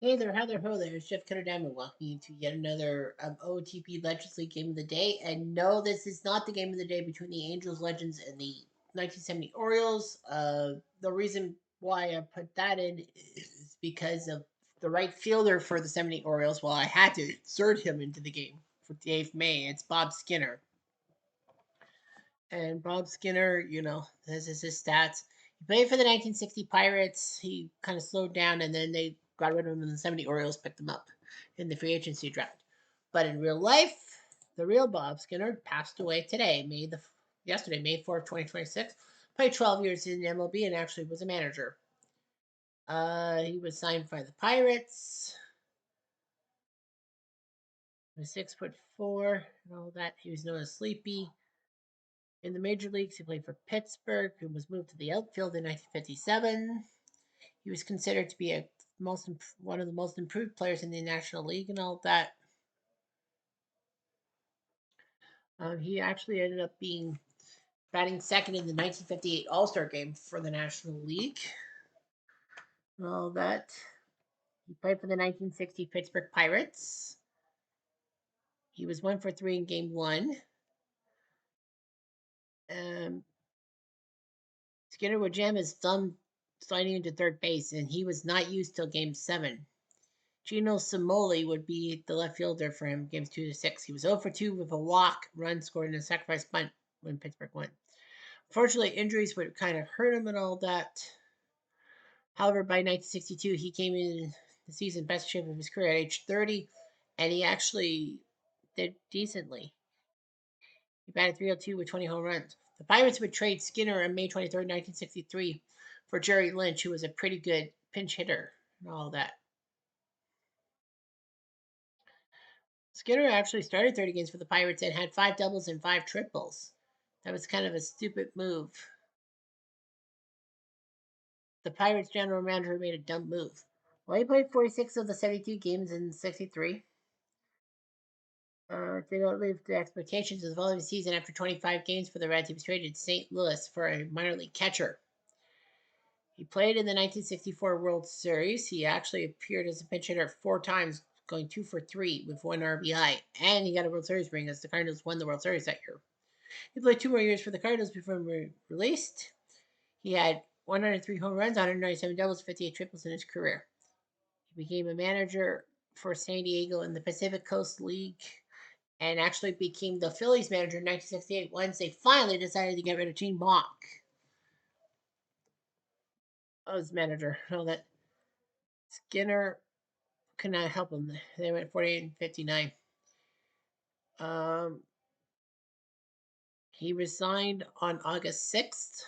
Hey there, how there, ho there. It's Jeff Cutter Diamond walking into yet another OTP Legends League game of the day. And no, this is not the game of the day between the Angels Legends and the 1970 Orioles. The reason why I put that in is because of the right fielder for the 70 Orioles. Well, I had to insert him into the game for Dave May. It's Bob Skinner. And Bob Skinner, this is his stats. He played for the 1960 Pirates. He kind of slowed down, and then they got rid of him, and the 70 Orioles picked him up in the free agency draft. But in real life, the real Bob Skinner passed away today, yesterday, May 4th, 2026. Played 12 years in MLB and actually was a manager. He was signed by the Pirates. He was 6'4" and all that. He was known as Sleepy. In the major leagues, he played for Pittsburgh and was moved to the outfield in 1957. He was considered to be one of the most improved players in the National League and all that. He actually ended up batting second in the 1958 All-Star game for the National League and all that. He played for the 1960 Pittsburgh Pirates. He was 1 for 3 in Game 1. Skinner would jam his thumb sliding into third base, and he was not used till Game 7. Gino Cimoli would be the left fielder for him, games 2 to 6. He was 0 for 2 with a walk, run scored, and a sacrifice bunt when Pittsburgh won. Fortunately, injuries would kind of hurt him and all that. However, by 1962, he came in the season best shape of his career at age 30, and he actually did decently. He batted 302 with 20 home runs. The Pirates would trade Skinner on May 23rd, 1963, for Jerry Lynch, who was a pretty good pinch hitter and all that. Skinner actually started 30 games for the Pirates and had 5 doubles and 5 triples. That was kind of a stupid move. The Pirates general manager made a dumb move. Well, he played 46 of the 72 games in 63. Did not live the expectations of the following season. After 25 games for the Reds, he was traded to St. Louis for a minor league catcher. He played in the 1964 World Series. He actually appeared as a pinch hitter 4 times, going 2 for 3 with 1 RBI. And he got a World Series ring as the Cardinals won the World Series that year. He played 2 more years for the Cardinals before he was released. He had 103 home runs, 197 doubles, 58 triples in his career. He became a manager for San Diego in the Pacific Coast League and actually became the Phillies manager in 1968 once they finally decided to get rid of Gene Mauch as manager. All that Skinner could not help him. They went 48 and 59. He resigned on August 6th.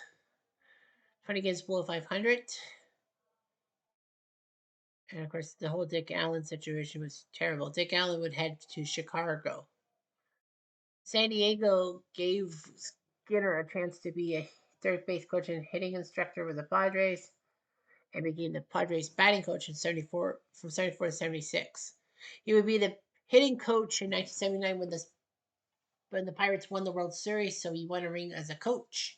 20 games below 500. And of course, the whole Dick Allen situation was terrible. Dick Allen would head to Chicago. San Diego gave Skinner a chance to be a third base coach and hitting instructor with the Padres and became the Padres batting coach in 74 from 74 to 76. He would be the hitting coach in 1979 when the Pirates won the World Series, so he won a ring as a coach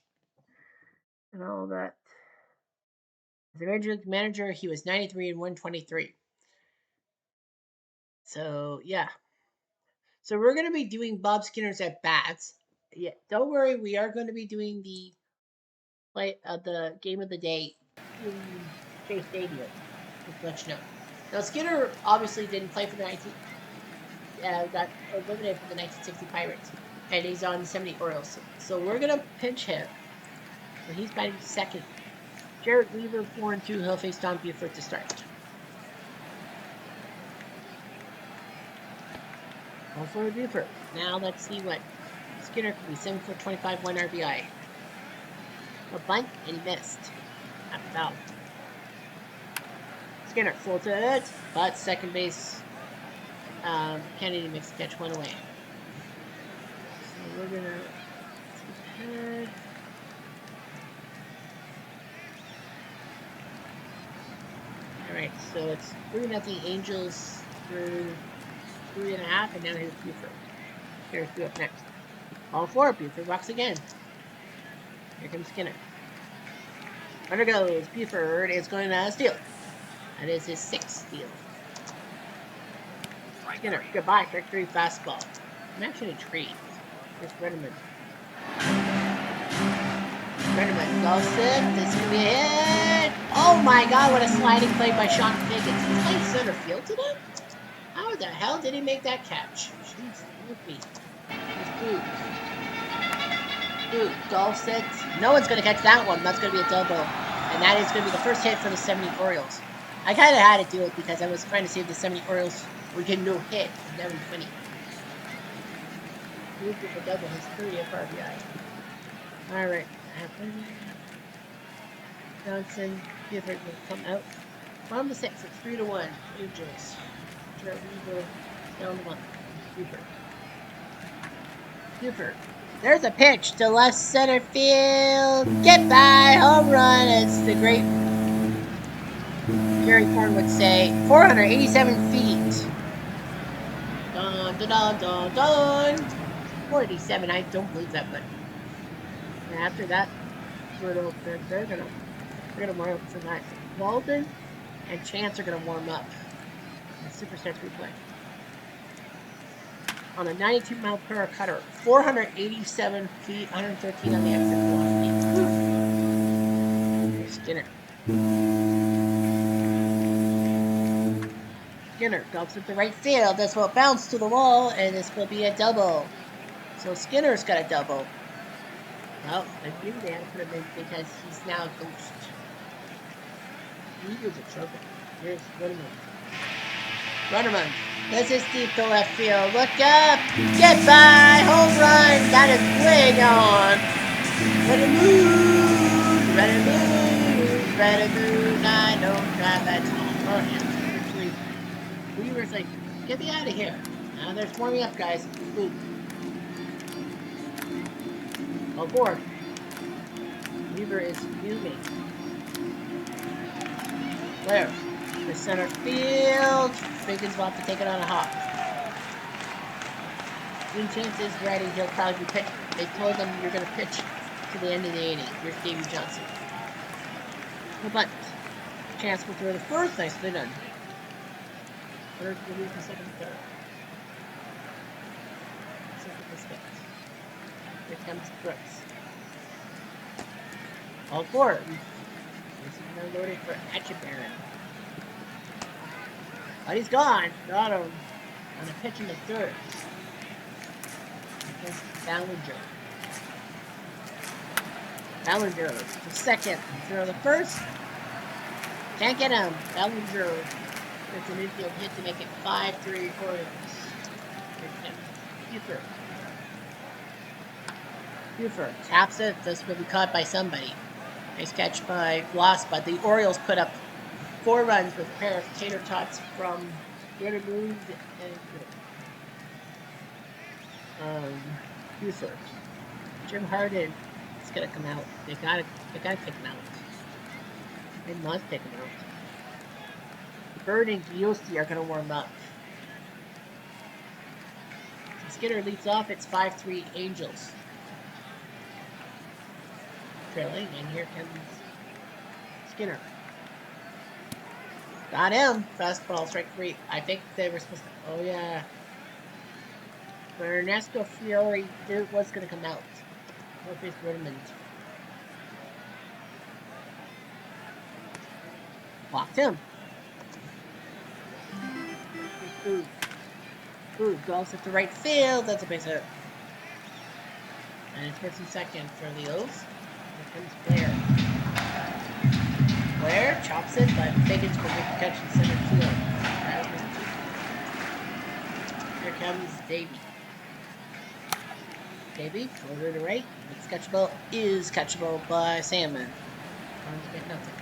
and all that. As a major league manager, he was 93 and 123. So yeah. So we're going to be doing Bob Skinner's at bats. Yeah, don't worry, we are going to be doing the game of the day in Shea Stadium. Just to let you know. Now Skinner obviously didn't play for the got eliminated for the 1960 Pirates, and he's on the 70 Orioles. So we're gonna pinch him. So he's batting second. Jarrett Weaver 4-2. He'll face Don Buford to start. All for Buford. Now let's see what Skinner can be. 7 for 25, 1 RBI. A bunt and he missed. Not foul. Skinner full to it, but second base. Kennedy makes the catch 1 away. So we're gonna skip ahead. All right, so it's 3-0 Angels through 3.5, and now here's Buford. Here's up next. All 4. Buford walks again. Here comes Skinner. Runner goes. Buford is going to steal. That is his 6th steal. Skinner, goodbye, strike 3 fastball. I'm actually intrigued. Here's Brenneman. Brenneman goes in. This is going to be a hit. Oh my god, what a sliding play by Sean Figgins. He's playing center field today? How the hell did he make that catch? Jeez, Ootp. Here's Boot. Golf it. No one's going to catch that one. That's going to be a double. And that is going to be the first hit for the 70 Orioles. I kind of had to do it because I was trying to see if the 70 Orioles were getting no hit. That would be funny. Boot with a double. His 30th RBI. Alright. Johnson. Gifford will come out. Bottom of the 6th. It's 3-1. Angels. Weaver down to 1. Buford. There's a pitch to left center field. Get by, home run. It's the great Gary Thorne would say. 487 feet. Dun, dun, dun, dun, dun. 487. I don't believe that, but after that, they're gonna warm up tonight. Walden and Chance are gonna warm up. Superstar 3-play. On a 92-mile-per-hour cutter, 487 feet, 113 on the exit velocity. Skinner. Skinner dumps it to right field. This will bounce to the wall, and this will be a double. So Skinner's got a double. Well, I think they had to put him in because he's now a ghost. He was a trouble. Here's Runnerman. This is deep to left field. Look up. Get by. Home run. Got his way on. Ready to move. Ready to move. Ready to move. I don't drive that tall. Oh, yeah. Weaver's like, get me out of here. Now they're warming up, guys. Boop. Oh, board. Weaver is fuming. Where? The center field. Figgins will have to take it on a hop. When Chance is ready, he'll probably be pitching. They told him you're going to pitch to the end of the inning. Here's Davey Johnson. No bunt. Chance will throw the first. Nicely done. Third, the second, third. Second, here comes Brooks. All four. This is now loaded for Etchebarren. But he's gone. Got him on a pitch in the third. Against Ballinger. Ballinger to second. Throw the first. Can't get him. Ballinger gets an infield hit to make it 5-3 Orioles. Buford taps it. This will be caught by somebody. Nice catch by Bloss, but the Orioles put up 4 runs with a pair of tater tots from Buford and Buford. Jim Harden is gonna come out. They gotta take him out. They must take him out. Bird and Giusti are gonna warm up. Skinner leads off. It's 5-3 Angels. Trailing, and here comes Skinner. Got him. Fastball, strike 3. I think they were supposed to. Oh, yeah. But Ernesto Fiore was going to come out. Northeast Redmond. Blocked him. Ooh, goes at the right field. That's a base hit. And it's first and second for the O's. Here comes Blair. Blair chops it, but Figgins will make the catch in center field. Here comes Davey. Davey, floater to right. It's catchable. Is catchable by Salmon. Orange get nothing.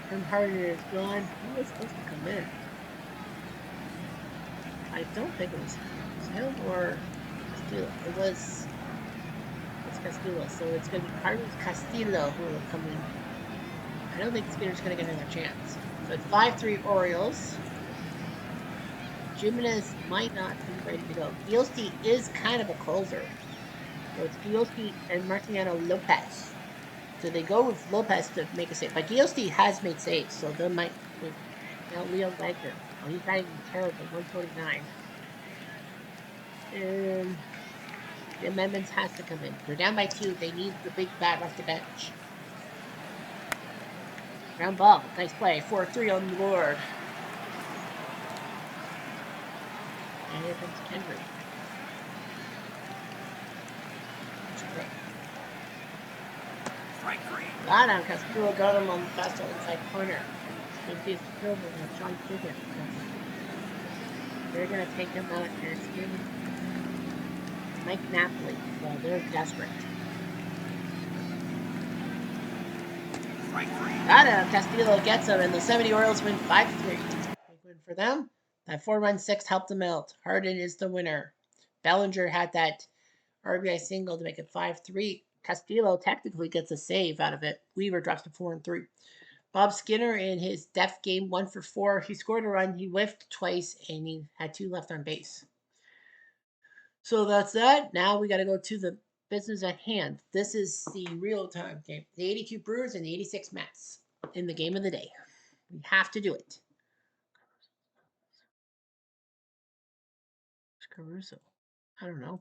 Tim Harden is gone. Who was supposed to come in? I don't think it was him or Castillo. It was Castillo, so it's going to be Carlos Castillo who will come in. I don't think Skinner's going to get another chance. So it's 5-3 Orioles. Jimenez might not be ready to go. Giusti is kind of a closer. So it's Giusti and Marciano Lopez. So they go with Lopez to make a save. But Giusti has made saves, so they might. Now Leo Wagner. Oh, he's batting terrible, 149. And the amendments has to come in. They're down by 2. They need the big bat off the bench. Ground ball. Nice play. 4-3 on the board. And here comes Kendrick. Strike 3. Got him. Castillo got him on the fastball inside corner. It's over with Sean Pickett. They're going to take him out, and it's him, Mike Napoli. So they're desperate. Strike 3. Got him. Castillo gets him, and the 70 Orioles win 5-3. Big win for them. That 4-run sixth helped them out. Harden is the winner. Bellinger had that RBI single to make it 5-3. Castillo technically gets a save out of it. Weaver drops to 4-3. Bob Skinner in his death game 1 for 4. He scored a run, he whiffed twice, and he had 2 left on base. So that's that. Now we got to go to the business at hand. This is the real-time game. The 82 Brewers and the 86 Mets in the game of the day. We have to do it. Caruso. I don't know.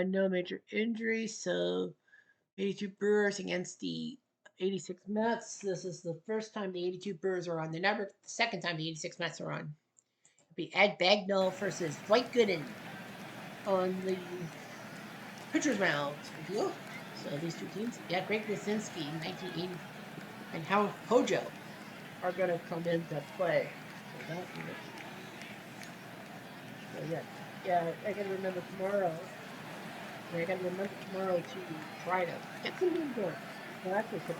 No major injuries, so 82 Brewers against the 86 Mets. This is the first time the 82 Brewers are on the network. The second time the 86 Mets are on. It'll be Ed Bagnall versus Dwight Gooden on the pitcher's mound. So these two teams, Greg Wyszynski in 1980 and Howard Hojo are going to come into play. So that is it. So I got to remember tomorrow. I got to remember tomorrow to try to get some games going. So that's what's going.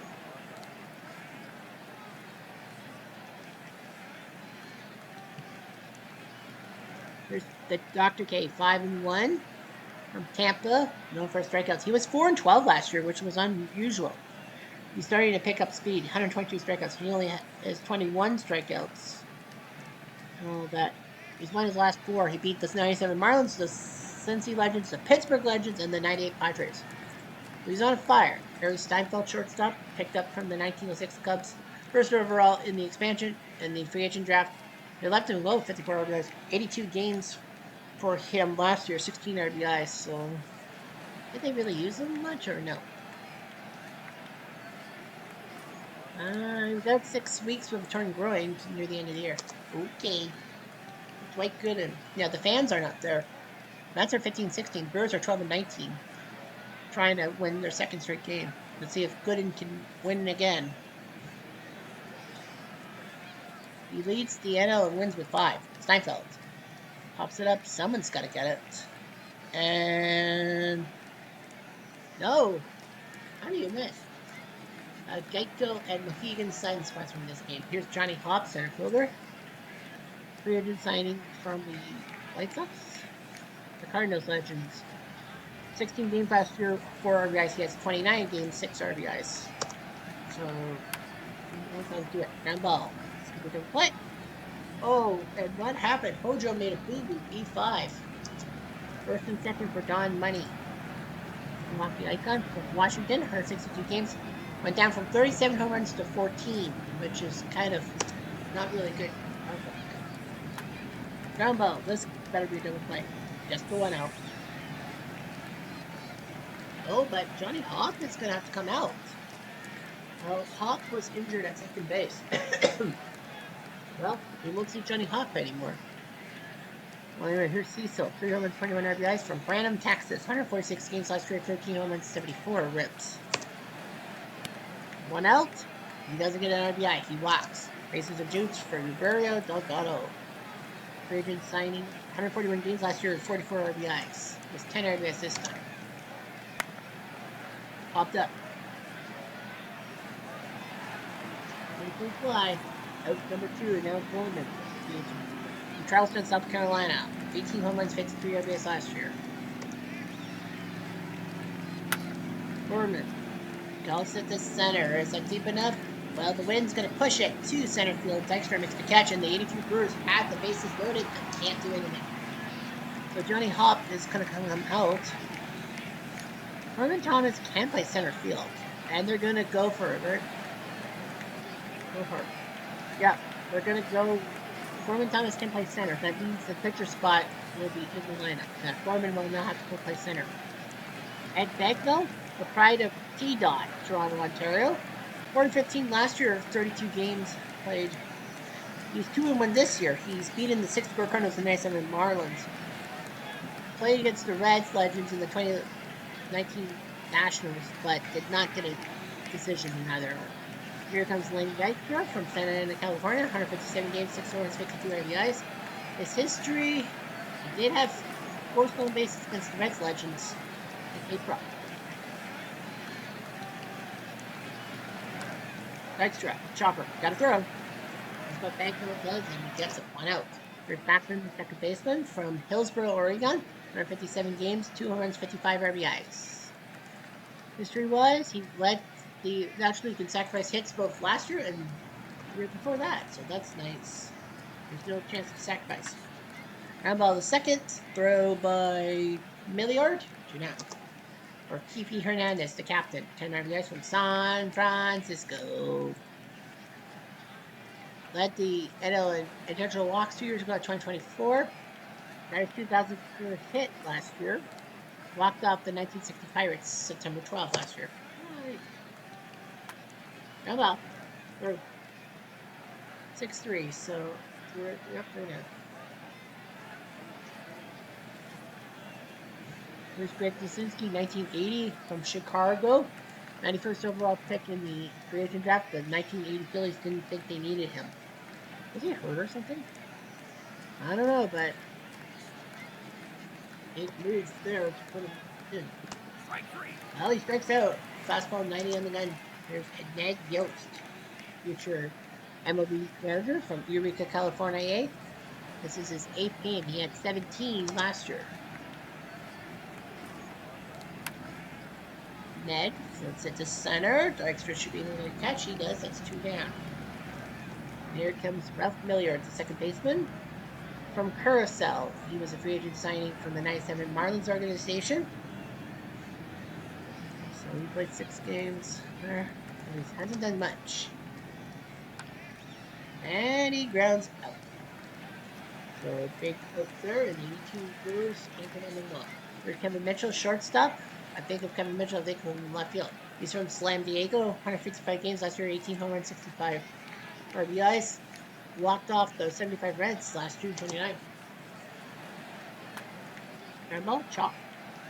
There's the Dr. K, 5-1 from Tampa, known for strikeouts. He was 4-12 last year, which was unusual. He's starting to pick up speed. 122 strikeouts. He only has 21 strikeouts. And all that. He's won his last 4. He beat the 97 Marlins, the Cincy Legends, the Pittsburgh Legends, and the 98 Padres. He's on fire. Harry Steinfeld, shortstop, picked up from the 1906 Cubs. First overall in the expansion and the free agent draft. They left him low, 54 RBIs. 82 games for him last year, 16 RBIs. So, did they really use him much or no? We've got 6 weeks with a torn groin near the end of the year. Okay. Dwight Gooden. Yeah, the fans are not there. Mets are 15-16. Brewers are 12-19. Trying to win their second straight game. Let's see if Gooden can win again. He leads the NL and wins with 5. Steinfeld pops it up. Someone's got to get it. And no. How do you miss? Geico and Mohegan signed spots from this game. Here's Johnny Hopp, center fielder. Free agent signing from the White Sox. The Cardinals legends. 16 games last year, 4 RBIs. He has 29 games, 6 RBIs. So, let's do it. Ground ball. Let's get a different play. Oh, and what happened? Hojo made a boo-boo, B5. First and second for Don Money. Milwaukee Icon from Washington, 162 games. Went down from 37 home runs to 14, which is kind of not really good. Ground ball. This better be a double play. Just the one out. Oh, but Johnny Hopp is going to have to come out. Well, Hopp was injured at second base. Well, we won't see Johnny Hopp anymore. Well, anyway, here's Cecil. 3 home runs, 21 RBIs from Branham, Texas. 146 games last year, 13 home runs, 74 rips. 1 out. He doesn't get an RBI. He walks. Bases of juice for Uberio Delgado. Free agent signing. 141 games last year, 44 RBIs. It was 10 RBIs this time. Popped up. Fly. Out number 2, now Coleman. From Charleston, South Carolina. 18 home runs, 53 RBIs last year. Foreman. Goes at the center. Is that deep enough? Well, the wind's going to push it to center field. Dykstra makes the catch, and the 82 Brewers have the bases loaded and can't do anything. So Johnny Hopp is going to come out. Herman Thomas can play center field, and they're going to go for it. Go for it. Yeah, we're gonna go. Foreman Thomas can play center. That means the pitcher spot will be in the lineup. That Foreman will now have to go play center. Ed Bagnall, the pride of T Dot, Toronto, Ontario. 4-15 last year, 32 games played. He's 2-1 this year. He's beaten the 64 Cardinals and 97 Marlins. Played against the Reds Legends in the 2019 Nationals, but did not get a decision in either of them. Here comes Lane Dykstra from Santa Ana, California. 157 games, 6 runs, 52 RBIs. His history, he did have 4 stolen bases against the Reds Legends in April. Dykstra, chopper, got to throw. That's what Bankville does, and he gets it 1 out. Here's Backman, the second baseman from Hillsboro, Oregon. 157 games, 2 runs, 55 RBIs. History-wise, he led the National League in sacrifice hits both last year and the year before that, so that's nice. There's no chance of sacrifice. Groundball the second, throw by Milliard, 2 down. Or Kifi Hernandez, the captain, 10 RBIs from San Francisco. Led the NL in intentional walks 2 years ago at 2024. Got his 2000th hit last year. Walked off the 1960 Pirates September 12th last year. Right. Oh well. Through 6-3, so we're up there now. Here's Greg Jasinski, 1980 from Chicago. 91st overall pick in the free agent draft. The 1980 Phillies didn't think they needed him. Was he hurt or something? I don't know, but it moves there to put him in. Strike 3. Well, he strikes out. Fastball 90 on the gun. There's Ned Yost, future MLB manager from Eureka, California. This is his 8th game. He had 17 last year. Ned flips it to center. Dykstra should be able to catch. He does. That's 2 down. Here comes Ralph Milliard, the second baseman from Curacao. He was a free agent signing from the 97 Marlins organization. So he played 6 games there. And he hasn't done much. And he grounds out. So big out there, and 82 Brewers can't get on the wall. There's Kevin Mitchell, shortstop. I think of Kevin Mitchell, I think of left field. He's from Slam Diego, 155 games last year, 18 home runs, 65 RBIs. Walked off the 75 Reds last June 29. Airball, chop.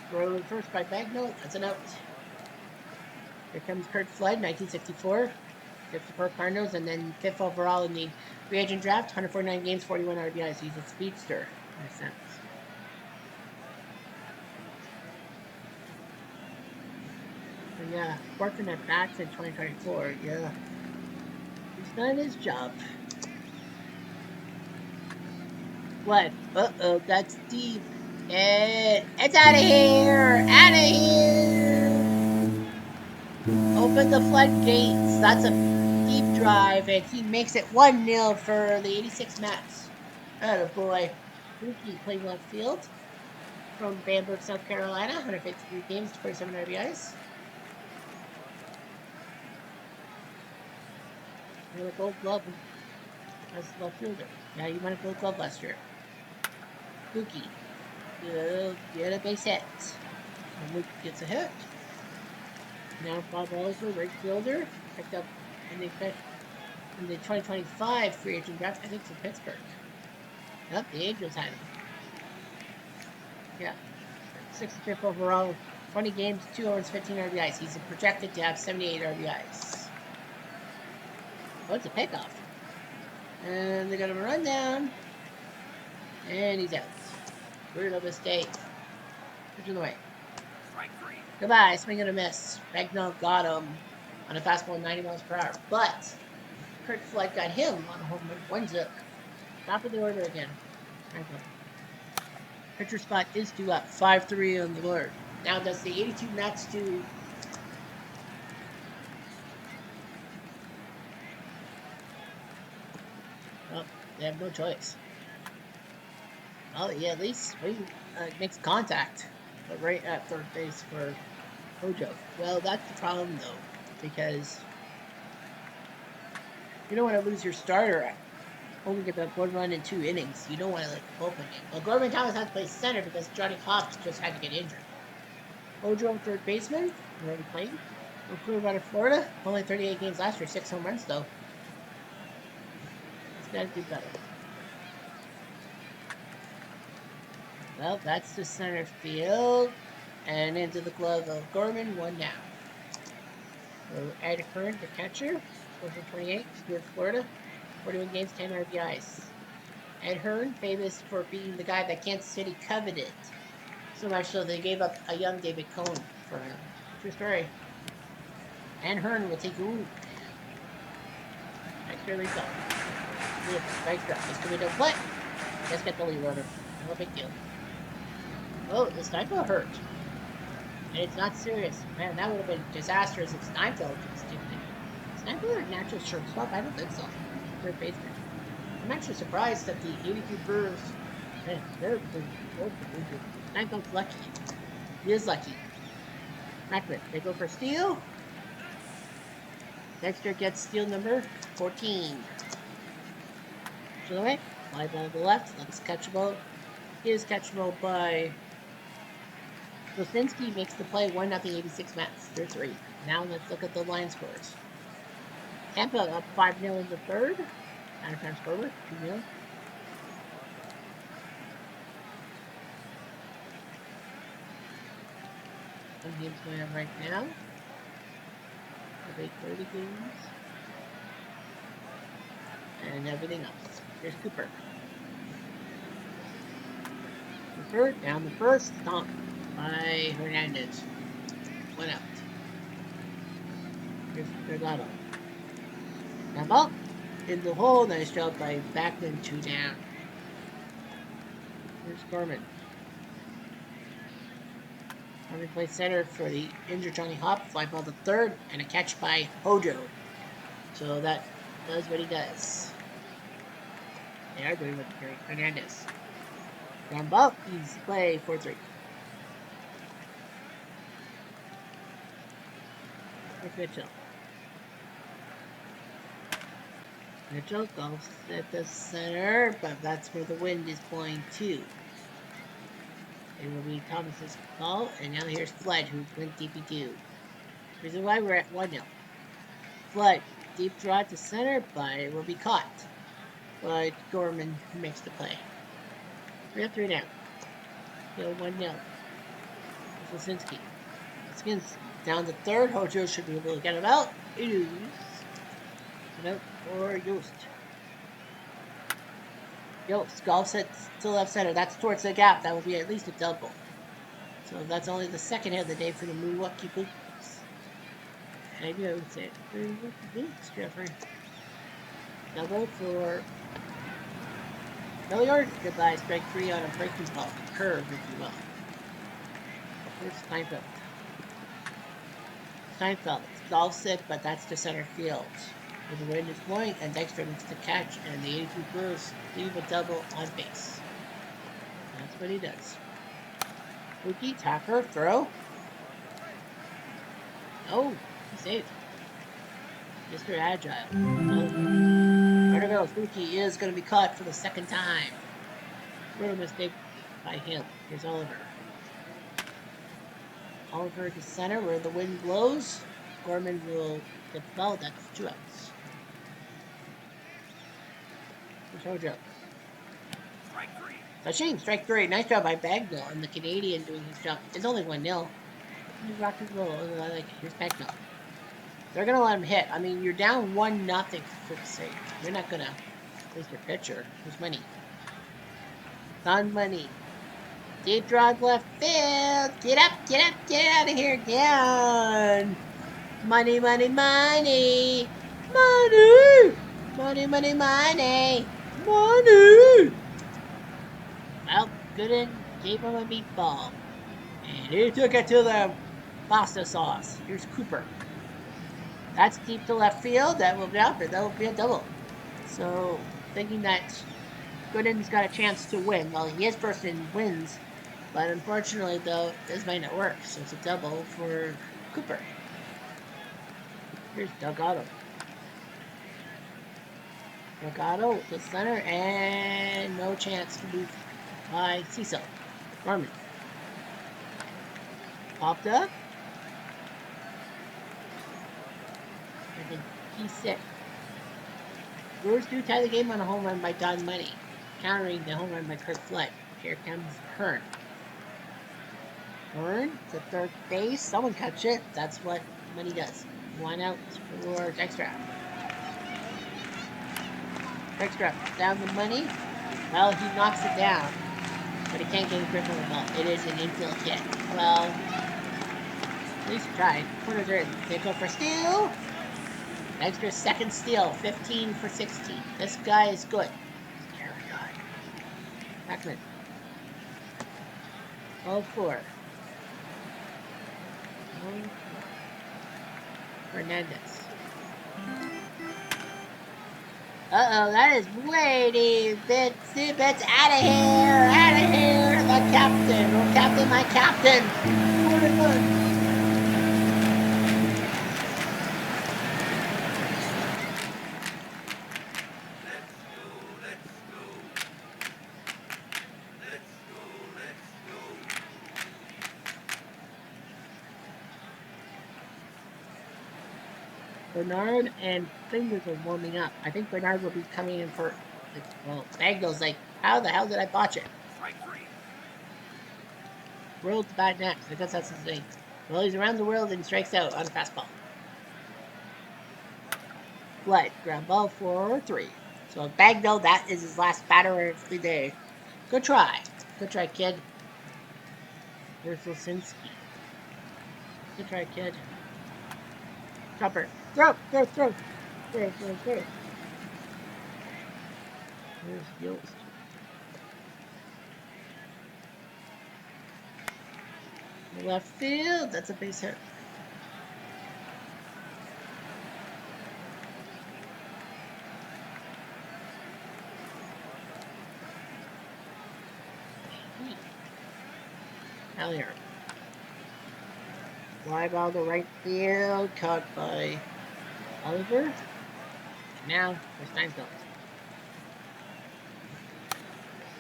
Throw first by Bagnall, that's an out. Here comes Kurt Flood, 1964. 54 Cardinals, and then 5th overall in the free agent draft. 149 games, 41 RBIs. He's a speedster, in a sense. So yeah, working at bats in 2024. Yeah, he's done his job. What? Uh-oh, that's deep. It's out of here! Out of here! Open the floodgates. That's a deep drive, and he makes it 1-0 for the 86 Mets. Attaboy. Mookie playing left field from Bamberg, South Carolina. 153 games, 47 RBIs. And a gold glove as left fielder. Yeah, he won a gold glove last year. Mookie. Get a base hit. And Mookie gets a hit. Now Bob Oliver, right fielder, picked up in the 2025 free agent draft, I think from Pittsburgh. Yep, the Angels had him. Yeah. 65th overall, 20 games, 2 homers, 15 RBIs. He's projected to have 78 RBIs. Oh, it's a pickoff. And they got him a run down. And he's out. Brutal mistake. Pitch in the way. Strike 3. Goodbye, swing and a miss. Bagnall got him on a fastball 90 miles per hour. But Kurt Flood got him on a home run. 1-0. Top of the order again. Pitcher spot is due up. 5-3 on the board. Now does the 82 Mets do... Well, they have no choice. Well, yeah, at least makes contact. But right at third base for Hojo. Well, that's the problem, though. Because You don't want to lose your starter. Only get that one run in 2 innings. You don't want to let the bullpen game. Well, Gorman Thomas had to play center because Johnny Hops just had to get injured. Ojo, third baseman, already played. Recruited out of Florida. Only 38 games last year, 6 home runs though. He's got to do better. Well, that's the center field. And into the glove of Gorman, 1 down. So Ed Hearn, the catcher, 4 for 28, Stuart, Florida. 41 games, 10 RBIs. Ed Hearn, famous for being the guy that Kansas City coveted. So much so they gave up a young David Cohn for him. True story. And Hearn will take a loop. Extra result. Strike drop. This could be no play. Let's get the lead runner. No big deal. Oh, the Steinfeld hurt. And it's not serious. Man, that would have been disastrous if Steinfeld was stupid. Steinfeld a natural shortstop? I don't think so. Third baseman. I'm actually surprised that the 82 Brewers, man, they're Steinfeld's lucky. He is lucky. Macklin, they go for steal. Dexter gets steal number 14. To the right, fly ball to the left. That's catchable. It is catchable by Losinski. Makes the play 1-0, 86 Mets. They're 3. Now let's look at the line scores. Tampa up 5-0 in the third. Out of time scoreboard, 2-0. Some games going on right now. About 30 games. And everything else. Here's Cooper. Cooper down the first. Stomp by Hernandez. 1 out. Here's Delgado. Now ball. In the hole. Nice job by Backman. 2 down. Here's Gorman. Gorman plays center for the injured Johnny Hop. Fly ball to third. And a catch by Hojo. So that does what he does. They are doing what Hernandez. Ground ball. Easy play. 4-3. Here's Mitchell. Mitchell goes at the center, but that's where the wind is blowing to. It will be Thomas's call, and now here's Flood, who went DP2. Reason why we're at 1-0. Flood, deep draw to center, but it will be caught. But Gorman makes the play. 3-3 down. Still 1-0. Losinski. Skins down to third. Hojo should be able to get him out. It is. Out for Yost. Yost, golf set to left center. That's towards the gap. That will be at least a double. So that's only the second hit of the day for the Milwaukee Bucks. I knew I would say it. Jeffrey. Double for Hilliard. Goodbye. Strike 3 on a breaking ball. Curve, if you will. Here's Steinfeld. Steinfeld. It's golf set, but that's to center field. With the wind is blowing, and Dexter makes the catch, and the 82 Brewers leave a double on base. That's what he does. Mookie, tapper, throw. Oh, he saved. Mr. Agile. Artevil's Mookie is going to be caught for the second time. Brutal mistake by him. Here's Oliver. Oliver to center where the wind blows. Gorman will get the ball. That's 2 outs. Hojo. Strike 3. Sashim, strike 3. Nice job by Bagnall, and the Canadian doing his job. It's only 1-0. He's rock and roll. I like it. Here's Bagnall. They're going to let him hit. I mean, you're down 1-0 for the sake. You're not going to waste your pitcher. Here's Money. Don Money. Deep drive left field. Get up, get up, get out of here. Down. Money, money, money. Money. Money, money, money. Money! Well, Gooden gave him a meatball. And he took it to the pasta sauce. Here's Cooper. That's deep to left field. That will be out, but that will be a double. So, thinking that Gooden's got a chance to win. Well, he is first in wins. But unfortunately, though, this might not work. So it's a double for Cooper. Here's Delgado. Legato to center, and no chance to move by Cecil. Norman. Popped up. And then P6. Brewers do tie the game on a home run by Don Money, countering the home run by Kurt Flood. Here comes Hearn. Hearn to third base. Someone catch it. That's what Money does. One out for Dykstra. Dykstra down the Money. Well, he knocks it down, but he can't get a grip on the ball. It is an infield hit. Well, at least he tried. Corners are in. They go for steal. Dykstra second steal. 15 for 16. This guy is good. Very good. Packman. 0-4. 0-4. Hernandez. Uh-oh, that is Brady. Bits out of here. Out of here. The captain. Oh, captain, my captain. What a good. Bernard and Fingers are warming up. I think Bernard will be coming in for, well, Bagnall's like, how the hell did I botch it? Strike three. World to bat next. I guess that's his name. Well, he's around the world and strikes out on a fastball. Flood, ground ball for 3. So Bagnall, that is his last batter of the day. Good try. Good try, kid. Here's Lisinski. Good try, kid. Chopper. Throw. Here's Yost. Left field. That's a base hit. Hallier. Fly ball to right field. Caught by Oliver. Now, there's Steinfeld.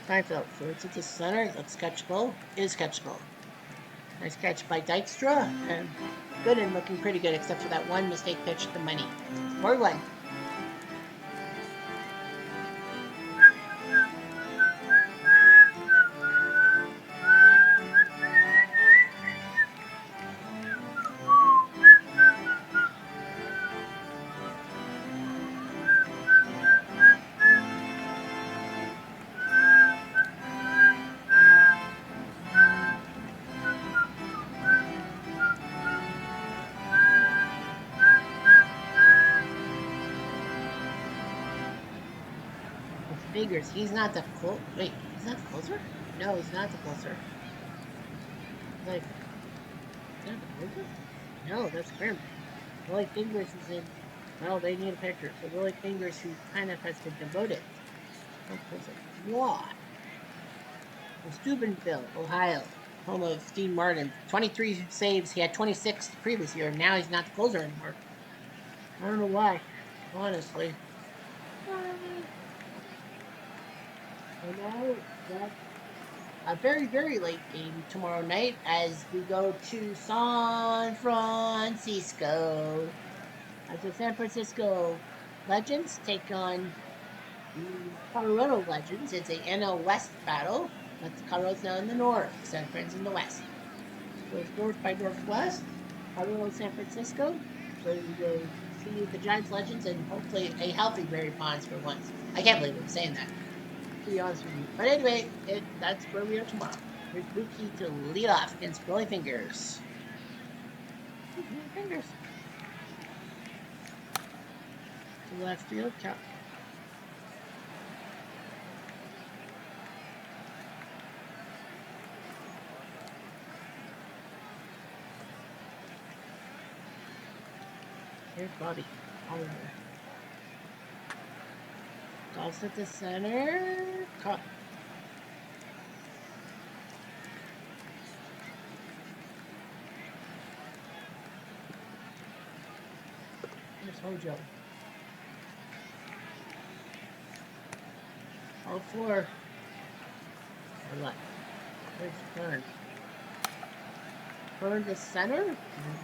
Steinfeld throws it to center. That's catchable. Is catchable. Nice catch by Dykstra. And good and looking pretty good, except for that one mistake pitch to Money. 4-1. Figures. He's not the wait, he's not the closer? No, he's not the closer. Like, is that the closer? No, that's Grim. Willie Fingers is in. Well, they need a pitcher. So Willie Fingers, who kind of has been demoted. Why? Well, Steubenville, Ohio, home of Dean Martin. 23 saves. He had 26 the previous year. Now he's not the closer anymore. I don't know why, honestly. I know that's a very, very late game tomorrow night as we go to San Francisco. As the San Francisco Legends take on the Colorado Legends. It's a NL West battle, but Colorado's now in the north, San Fran's in the west. So it's north by northwest, Colorado, San Francisco. So we go see the Giants Legends and hopefully a healthy Barry Bonds for once. I can't believe I'm saying that, to be honest with you. But anyway, that's where we are tomorrow. Here's Buki to lead off against Billy Fingers. Fingers. To left field, count. Here's Bobby Oliver. Toss at the center. Caught. Here's Hojo. All four. Or what? Where's Fern? Fern to center, and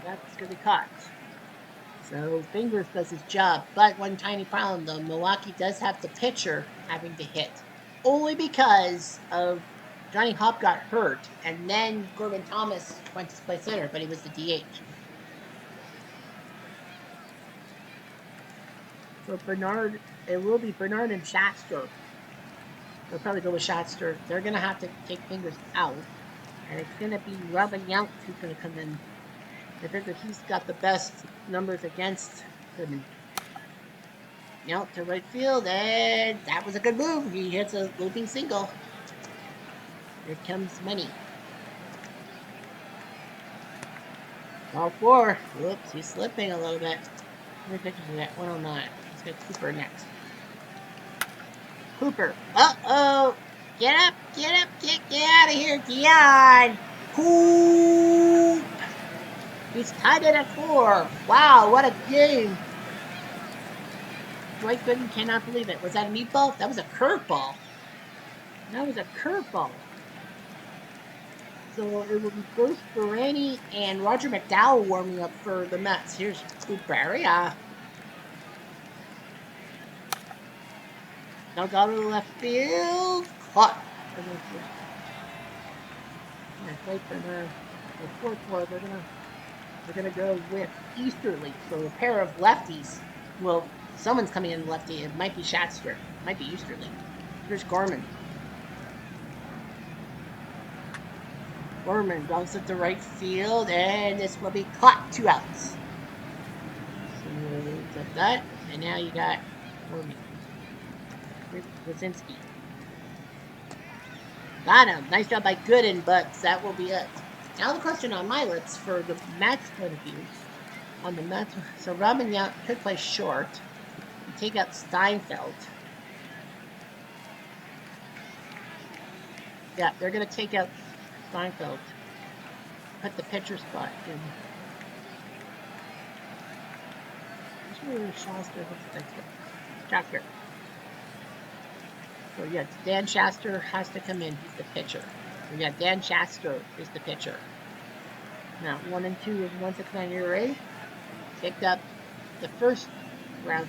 that's going to be caught. So Fingers does his job, but one tiny problem though, Milwaukee does have the pitcher having to hit. Only because of Johnny Hop got hurt, and then Corbin Thomas went to play center, but he was the DH. So Bernard, it will be Bernard and Shaster. They'll probably go with Shaster. They're going to have to take Fingers out, and it's going to be Robin Yount who's going to come in. I figure he's got the best numbers against Goodman. Yount to right field, and that was a good move. He hits a looping single. Here comes money. All four. Whoops, he's slipping a little bit. How many pitches is that? 109. Let's get Cooper next. Cooper. Uh-oh. Get up, get out of here, Dion. Coop. He's tied it at 4. Wow, what a game. Dwight Gooden cannot believe it. Was that a meatball? That was a curveball. That was a curveball. So it will be Bruce Barani and Roger McDowell warming up for the Mets. Here's Cooper. Now got to the left field. Caught. Wait for the fourth floor. They're gonna go with Easterly. So a pair of lefties. Well, someone's coming in lefty. It might be Shaster. It might be Easterly. Here's Gorman. Gorman goes at the right field, and this will be caught. 2 outs. So that, and now you got Gorman. Wazinski. Got him. Nice job by Gooden, but that will be it. Now the question on my lips for the Mets point of view. On the Mets, so Robin Yount could play short. You take out Steinfeld. Yeah, they're going to take out Steinfeld. Put the pitcher spot in. Shaster. So yeah, Dan Shaster has to come in. He's the pitcher. So yeah, Dan Shaster is the pitcher. Now 1 and 2 is 169 ERA. Picked up the first round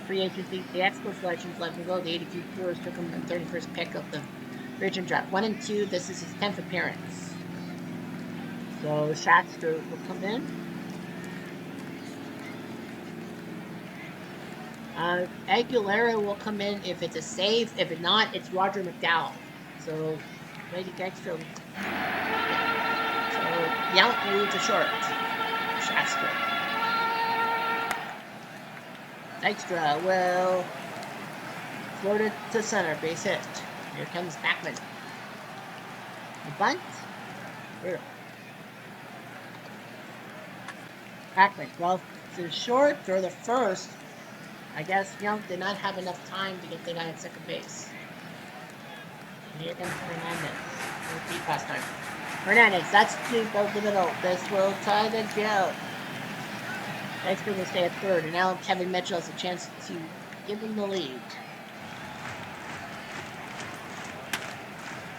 free agency. The Expo selections let him go. The 82 Brewers took him the 31st pick of the region draft. 1 and 2. This is his 10th appearance. So Shaster will come in. Aguilera will come in if it's a save. If it's not, it's Roger McDowell. So, Lady Dexter. So, Yount moves to short. Shaster. Dykstra will float it to center. Base hit. Here comes Backman. The bunt. Brutal. Backman. Well, to short. Throw the first. I guess Yount did not have enough time to get the guy at second base. And here comes Hernandez. Repeat past time. Hernandez, that's deep over the middle. This will tie the game. Dexter will stay at third, and now Kevin Mitchell has a chance to give him the lead.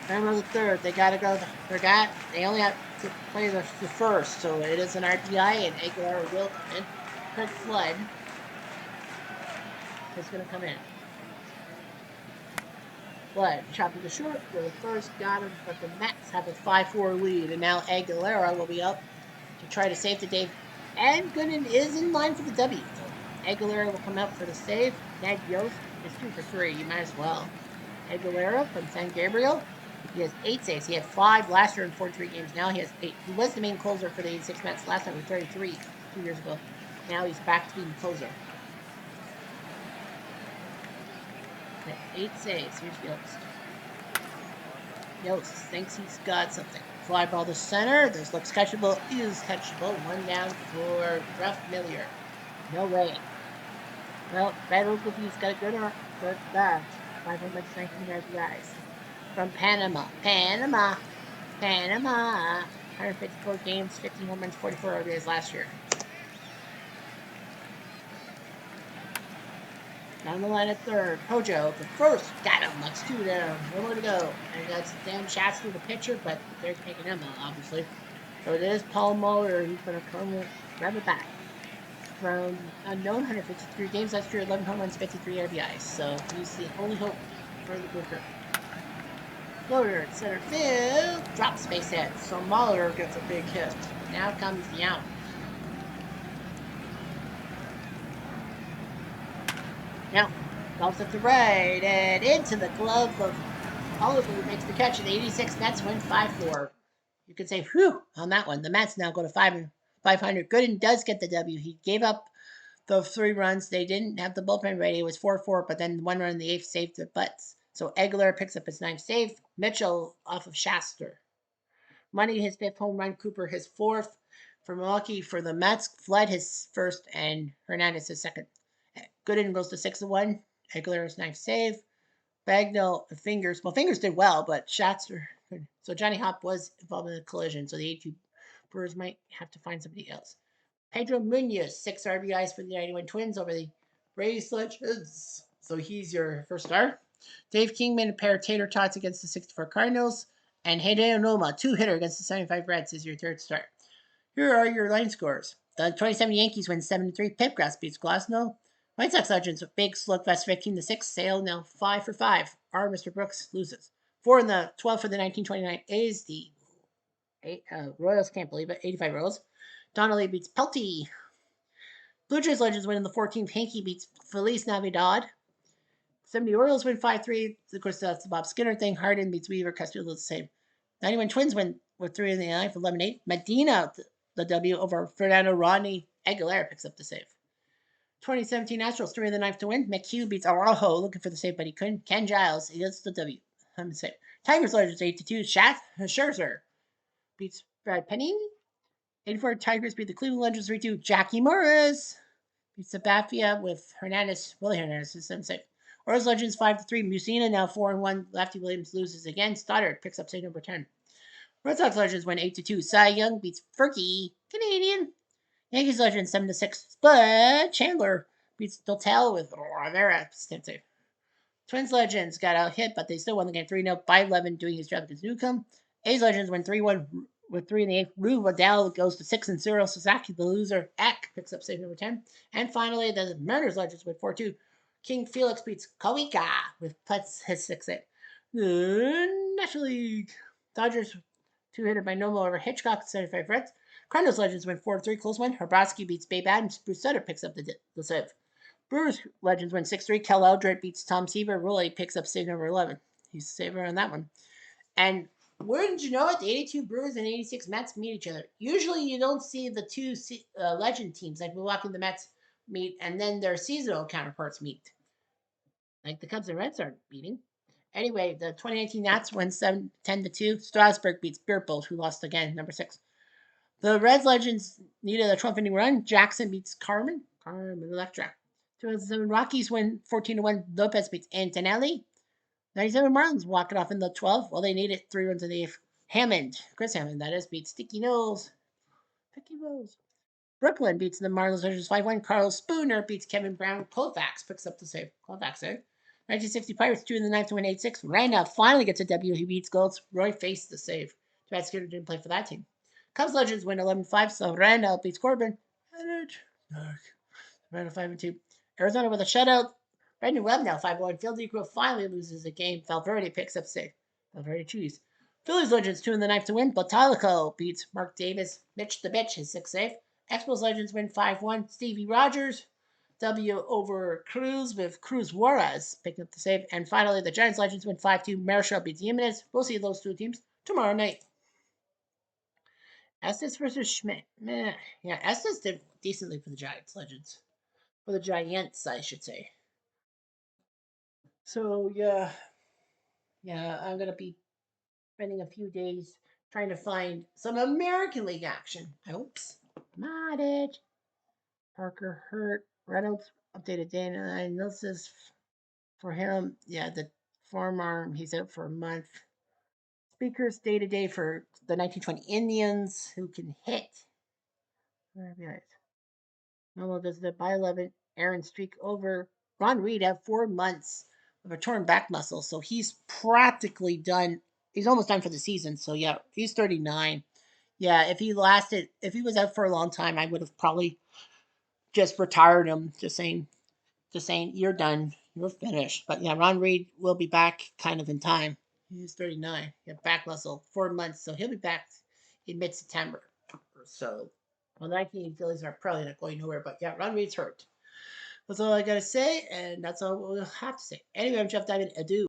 Remember the third, they gotta go. They only have to play the first, so it is an RBI, and Aguilar will come in. Craig Flood is going to come in. Flood chopping the short for the first, got him, but the Mets have a 5-4 lead, and now Aguilera will be up to try to save the day. And Gooden is in line for the W. So Aguilera will come out for the save. Ned Yost is 2 for 3. You might as well. Aguilera from San Gabriel. He has 8 saves. He had 5 last year in 43 games. Now he has 8. He was the main closer for the 86 Mets last time with 33 2 years ago. Now he's back to being the closer. 8 saves. Here's Yost. Yost thinks he's got something. Fly ball to center. This looks catchable. Is catchable. 1 down for Ruff Millier. No way. Well, Brad Ootp's got a good bat. 519 RBIs. From Panama. 154 games, 15 home runs, 44 RBIs last year. Down the line at third. Hojo, the first. Got him. That's two down. No more to go. And that's Dan Shastry, the pitcher, but they're taking him out, obviously. So it is Paul Muller who's going to come grab it back. From unknown 153 games last year, 11 home runs, 53 RBIs. So he's the only hope for the Booker. Floater at center field. Drops base hit. So Muller gets a big hit. Now comes the out. Now, golfs at the right and into the glove of Oliver, who makes the catch at 86. Mets win 5-4. You could say, whew, on that one. The Mets now go to 500. Gooden does get the W. He gave up the 3 runs. They didn't have the bullpen ready. It was 4-4, but then 1 run in the 8th saved the butts. So Egler picks up his 9th save. Mitchell off of Shaster. Money his 5th home run. Cooper his 4th. For Milwaukee, for the Mets, Flood his 1st, and Hernandez his 2nd. Gooden goes to 6-1. Egler's 9th save. Bagnell Fingers did well, but shots were good. So Johnny Hop was involved in the collision, so the 82 Brewers might have to find somebody else. Pedro Munoz, 6 RBIs for the 91 Twins over the Rays Legends. So he's your first star. Dave Kingman, a pair of tater tots against the 64 Cardinals. And Hideo Noma, 2-hitter against the 75 Reds, is your third star. Here are your line scores. The 27 Yankees win 7-3. Pipgrass beats Glasnow. White Sox Legends with big slugfest 15-6. Sale now 5 for 5. Our Mr. Brooks loses. 4 in the 12 for the 1929 A's. The Royals can't believe it. 85 Royals. Donnelly beats Pelty. Blue Jays Legends win in the 14th. Hanky beats Feliz Navidad. 70 Orioles win 5-3. Of course, that's the Bob Skinner thing. Harden beats Weaver. Castillo the same. 91 Twins win with 3 in the 9th, 11-8. Medina, the W over Fernando Rodney. Aguilera picks up the save. 2017 Astros, 3 in the 9th to win. McHugh beats Araujo, looking for the save, but he couldn't. Ken Giles, he gets the W. I'm the save. Tigers Legends, 8-2. Scherzer beats Brad Penny. 84 Tigers beat the Cleveland Legends 3-2. Jackie Morris beats Sabathia with Willie Hernandez, is 7-6. Orioles Legends 5-3. Musina now 4-1. Lefty Williams loses again. Stoddard picks up save number 10. Red Sox Legends win 8-2. Cy Young beats Fergie, Canadian. Yankees Legends 7-6. But Chandler beats Dotel with Rivera, stand save. Twins Legends got out hit, but they still won the game 3-0 by 11, doing his job against Newcomb. A's Legends win 3-1 with 3 in the 8th. Rue Waddell goes to 6-0. Sasaki, the loser. Eck picks up save number 10. And finally, the Mariners Legends win 4-2. King Felix beats Kawika with putts his 6-8. National League. Dodgers 2-hitter by Nomo over Hitchcock, 75 Reds. Cardinals Legends win 4-3. Close one. Hrabowski beats Babe Adams. Bruce Sutter picks up the save. Brewers Legends win 6-3. Kel Eldred beats Tom Seaver. Ruley picks up save number 11. He's the saver on that one. And wouldn't you know it, the 82 Brewers and 86 Mets meet each other. Usually you don't see the two legend teams like Milwaukee and the Mets meet, and then their seasonal counterparts meet. Like the Cubs and Reds aren't meeting. Anyway, the 2019 Nats win 10-2. Strasburg beats Beerbold, who lost again, number 6. The Reds Legends needed a 12th inning run. Jackson beats Carmen Electra. 2007 Rockies win 14-1. Lopez beats Antonelli. 97 Marlins walk it off in the 12th. Well, they needed 3 runs in the 8th. Chris Hammond, that is, beats Sticky Nose. Sticky Nose. Brooklyn beats the Marlins Legends 5-1. Carl Spooner beats Kevin Brown. Colfax picks up the save. Colfax, eh? 1960 Pirates 2 in the 9th to win 8-6. Randolph finally gets a W. He beats Golds. Roy faced the save. Too bad Skinner didn't play for that team. Cubs Legends win 11-5. So Randolph beats Corbin. Randolph 5-2. Arizona with a shutout. Brandon Webb now 5-1. Phil Grove finally loses a game. Valverde picks up save. Valverde cheese. Phillies Legends 2 in the 9th to win. Botalico beats Mark Davis. Mitch the Bitch his 6th save. Expos Legends win 5-1. Stevie Rogers W over Cruz with Cruz Juarez picking up the save. And finally, the Giants Legends win 5-2. Marichal beats Jimenez. We'll see those two teams tomorrow night. Estes versus Schmidt. Meh. Yeah, Estes did decently for the Giants Legends. For the Giants, I should say. So, yeah, I'm going to be spending a few days trying to find some American League action. Oops. Modded. Parker Hurt. Reynolds updated data. I know this is for him. Yeah, the forearm. He's out for a month. Speakers day to day for the 1920 Indians who can hit. Where are you guys? Nomo does the by 11 Aaron streak over Ron Reed had 4 months of a torn back muscle, so he's practically done. He's almost done for the season. So yeah, he's 39. Yeah, if he was out for a long time, I would have probably just retired him, just saying you're done, you're finished. But yeah, Ron Reed will be back kind of in time. He's 39. Yeah, back muscle, 4 months, so he'll be back in mid-September. So, well, 19 Phillies are probably not going nowhere. But yeah, Ron Reed's hurt. That's all I gotta say, and that's all we'll have to say. Anyway, I'm Jeff Diamond. Adieu.